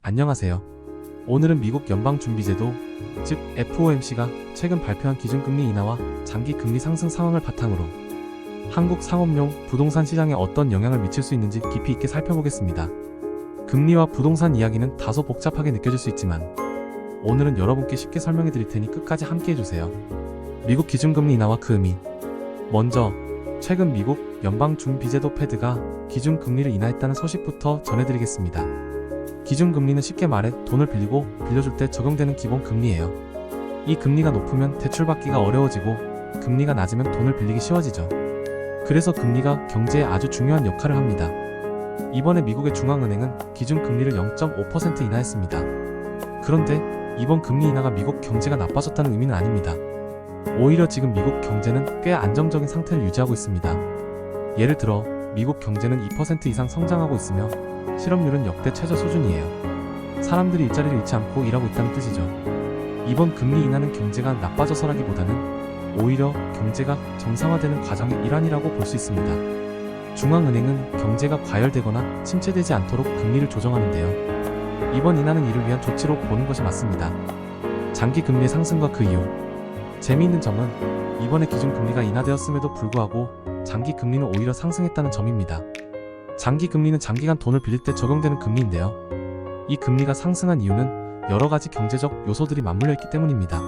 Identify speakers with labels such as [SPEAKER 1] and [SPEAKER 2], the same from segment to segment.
[SPEAKER 1] 안녕하세요. 오늘은 미국 연방준비제도, 즉 FOMC가 최근 발표한 기준금리 인하와 장기 금리 상승 상황을 바탕으로 한국 상업용 부동산 시장에 어떤 영향을 미칠 수 있는지 깊이 있게 살펴보겠습니다. 금리와 부동산 이야기는 다소 복잡하게 느껴질 수 있지만 오늘은 여러분께 쉽게 설명해 드릴 테니 끝까지 함께 해주세요. 미국 기준금리 인하와 그 의미. 먼저 최근 미국 연방준비제도 패드가 기준금리를 인하했다는 소식부터 전해드리겠습니다. 기준금리는 쉽게 말해 돈을 빌리고 빌려줄 때 적용되는 기본금리예요. 이 금리가 높으면 대출받기가 어려워지고 금리가 낮으면 돈을 빌리기 쉬워지죠. 그래서 금리가 경제에 아주 중요한 역할을 합니다. 이번에 미국의 중앙은행은 기준금리를 0.5% 인하했습니다. 그런데 이번 금리 인하가 미국 경제가 나빠졌다는 의미는 아닙니다. 오히려 지금 미국 경제는 꽤 안정적인 상태를 유지하고 있습니다. 예를 들어 미국 경제는 2% 이상 성장하고 있으며 실업률은 역대 최저 수준이에요. 사람들이 일자리를 잃지 않고 일하고 있다는 뜻이죠. 이번 금리 인하는 경제가 나빠져서라기보다는 오히려 경제가 정상화되는 과정의 일환이라고 볼 수 있습니다. 중앙은행은 경제가 과열되거나 침체되지 않도록 금리를 조정하는데요. 이번 인하는 이를 위한 조치로 보는 것이 맞습니다. 장기 금리의 상승과 그 이유. 재미있는 점은 이번에 기준금리가 인하되었음에도 불구하고 장기 금리는 오히려 상승했다는 점입니다. 장기 금리는 장기간 돈을 빌릴 때 적용되는 금리인데요. 이 금리가 상승한 이유는 여러 가지 경제적 요소들이 맞물려 있기 때문입니다.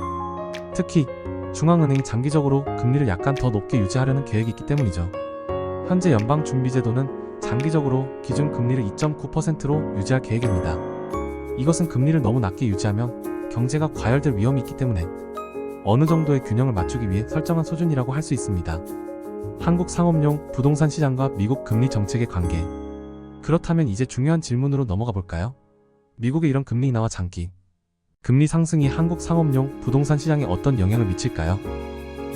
[SPEAKER 1] 특히 중앙은행이 장기적으로 금리를 약간 더 높게 유지하려는 계획이 있기 때문이죠. 현재 연방준비제도는 장기적으로 기준금리를 2.9%로 유지할 계획입니다. 이것은 금리를 너무 낮게 유지하면 경제가 과열될 위험이 있기 때문에 어느 정도의 균형을 맞추기 위해 설정한 수준이라고 할 수 있습니다. 한국 상업용 부동산 시장과 미국 금리 정책의 관계. 그렇다면 이제 중요한 질문으로 넘어가 볼까요? 미국의 이런 금리 인하와 장기 금리 상승이 한국 상업용 부동산 시장에 어떤 영향을 미칠까요?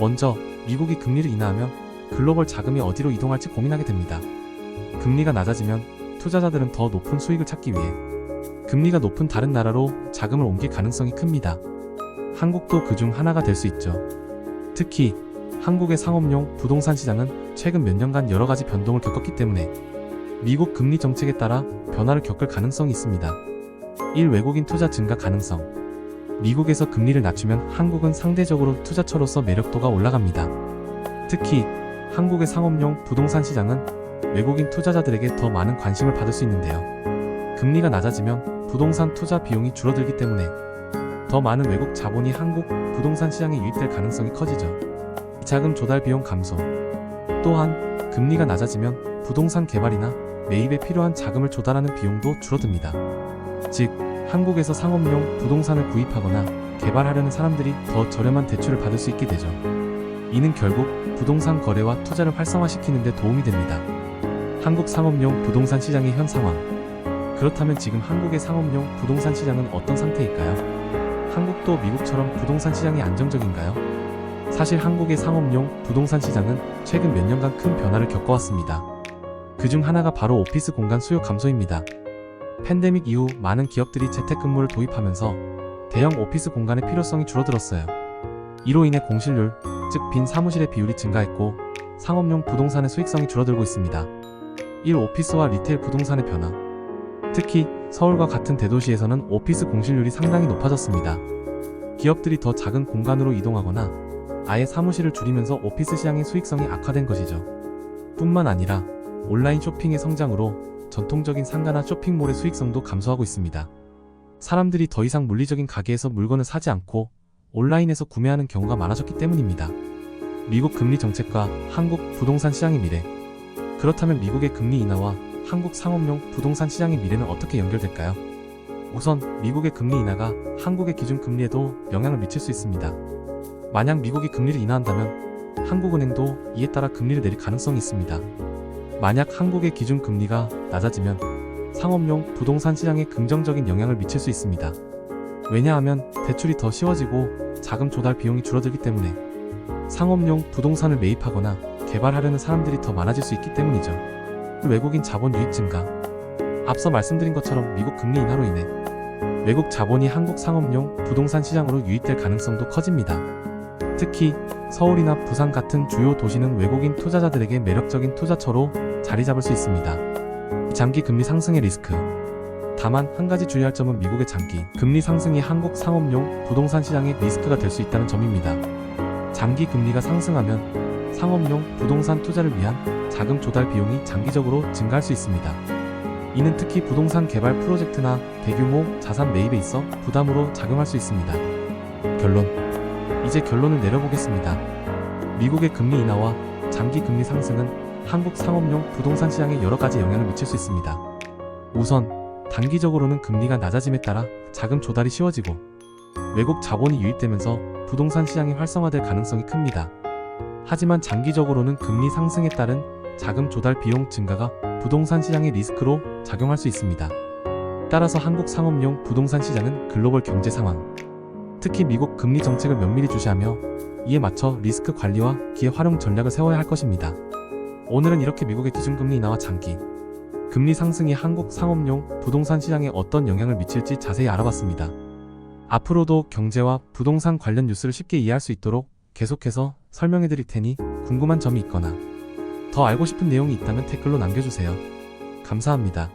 [SPEAKER 1] 먼저 미국이 금리를 인하하면 글로벌 자금이 어디로 이동할지 고민하게 됩니다. 금리가 낮아지면 투자자들은 더 높은 수익을 찾기 위해 금리가 높은 다른 나라로 자금을 옮길 가능성이 큽니다. 한국도 그중 하나가 될 수 있죠. 특히 한국의 상업용 부동산 시장은 최근 몇 년간 여러 가지 변동을 겪었기 때문에 미국 금리 정책에 따라 변화를 겪을 가능성이 있습니다. 1. 외국인 투자 증가 가능성. 미국에서 금리를 낮추면 한국은 상대적으로 투자처로서 매력도가 올라갑니다. 특히 한국의 상업용 부동산 시장은 외국인 투자자들에게 더 많은 관심을 받을 수 있는데요. 금리가 낮아지면 부동산 투자 비용이 줄어들기 때문에 더 많은 외국 자본이 한국 부동산 시장에 유입될 가능성이 커지죠. 자금 조달 비용 감소. 또한 금리가 낮아지면 부동산 개발이나 매입에 필요한 자금을 조달하는 비용도 줄어듭니다. 즉, 한국에서 상업용 부동산을 구입하거나 개발하려는 사람들이 더 저렴한 대출을 받을 수 있게 되죠. 이는 결국 부동산 거래와 투자를 활성화시키는 데 도움이 됩니다. 한국 상업용 부동산 시장의 현 상황. 그렇다면 지금 한국의 상업용 부동산 시장은 어떤 상태일까요? 한국도 미국처럼 부동산 시장이 안정적인가요? 사실 한국의 상업용 부동산 시장은 최근 몇 년간 큰 변화를 겪어왔습니다. 그중 하나가 바로 오피스 공간 수요 감소입니다. 팬데믹 이후 많은 기업들이 재택근무를 도입하면서 대형 오피스 공간의 필요성이 줄어들었어요. 이로 인해 공실률, 즉 빈 사무실의 비율이 증가했고 상업용 부동산의 수익성이 줄어들고 있습니다. 1. 오피스와 리테일 부동산의 변화. 특히 서울과 같은 대도시에서는 오피스 공실률이 상당히 높아졌습니다. 기업들이 더 작은 공간으로 이동하거나 아예 사무실을 줄이면서 오피스 시장의 수익성이 악화된 것이죠. 뿐만 아니라 온라인 쇼핑의 성장으로 전통적인 상가나 쇼핑몰의 수익성도 감소하고 있습니다. 사람들이 더 이상 물리적인 가게에서 물건을 사지 않고 온라인에서 구매하는 경우가 많아졌기 때문입니다. 미국 금리 정책과 한국 부동산 시장의 미래. 그렇다면 미국의 금리 인하와 한국 상업용 부동산 시장의 미래는 어떻게 연결될까요? 우선 미국의 금리 인하가 한국의 기준금리에도 영향을 미칠 수 있습니다. 만약 미국이 금리를 인하한다면 한국은행도 이에 따라 금리를 내릴 가능성이 있습니다. 만약 한국의 기준금리가 낮아지면 상업용 부동산 시장에 긍정적인 영향을 미칠 수 있습니다. 왜냐하면 대출이 더 쉬워지고 자금 조달 비용이 줄어들기 때문에 상업용 부동산을 매입하거나 개발하려는 사람들이 더 많아질 수 있기 때문이죠. 외국인 자본 유입 증가. 앞서 말씀드린 것처럼 미국 금리 인하로 인해 외국 자본이 한국 상업용 부동산 시장으로 유입될 가능성도 커집니다. 특히 서울이나 부산 같은 주요 도시는 외국인 투자자들에게 매력적인 투자처로 자리 잡을 수 있습니다. 장기 금리 상승의 리스크. 다만 한 가지 주의할 점은 미국의 장기 금리 상승이 한국 상업용 부동산 시장에 리스크가 될 수 있다는 점입니다. 장기 금리가 상승하면 상업용 부동산 투자를 위한 자금 조달 비용이 장기적으로 증가할 수 있습니다. 이는 특히 부동산 개발 프로젝트나 대규모 자산 매입에 있어 부담으로 작용할 수 있습니다. 결론. 이제 결론을 내려보겠습니다. 미국의 금리 인하와 장기 금리 상승은 한국 상업용 부동산 시장에 여러 가지 영향을 미칠 수 있습니다. 우선 단기적으로는 금리가 낮아짐에 따라 자금 조달이 쉬워지고 외국 자본이 유입되면서 부동산 시장이 활성화될 가능성이 큽니다. 하지만 장기적으로는 금리 상승에 따른 자금 조달 비용 증가가 부동산 시장의 리스크로 작용할 수 있습니다. 따라서 한국 상업용 부동산 시장은 글로벌 경제 상황, 특히 미국 금리 정책을 면밀히 주시하며 이에 맞춰 리스크 관리와 기회 활용 전략을 세워야 할 것입니다. 오늘은 이렇게 미국의 기준금리 인하와 장기 금리 상승이 한국 상업용 부동산 시장에 어떤 영향을 미칠지 자세히 알아봤습니다. 앞으로도 경제와 부동산 관련 뉴스를 쉽게 이해할 수 있도록 계속해서 설명해 드릴 테니 궁금한 점이 있거나 더 알고 싶은 내용이 있다면 댓글로 남겨주세요. 감사합니다.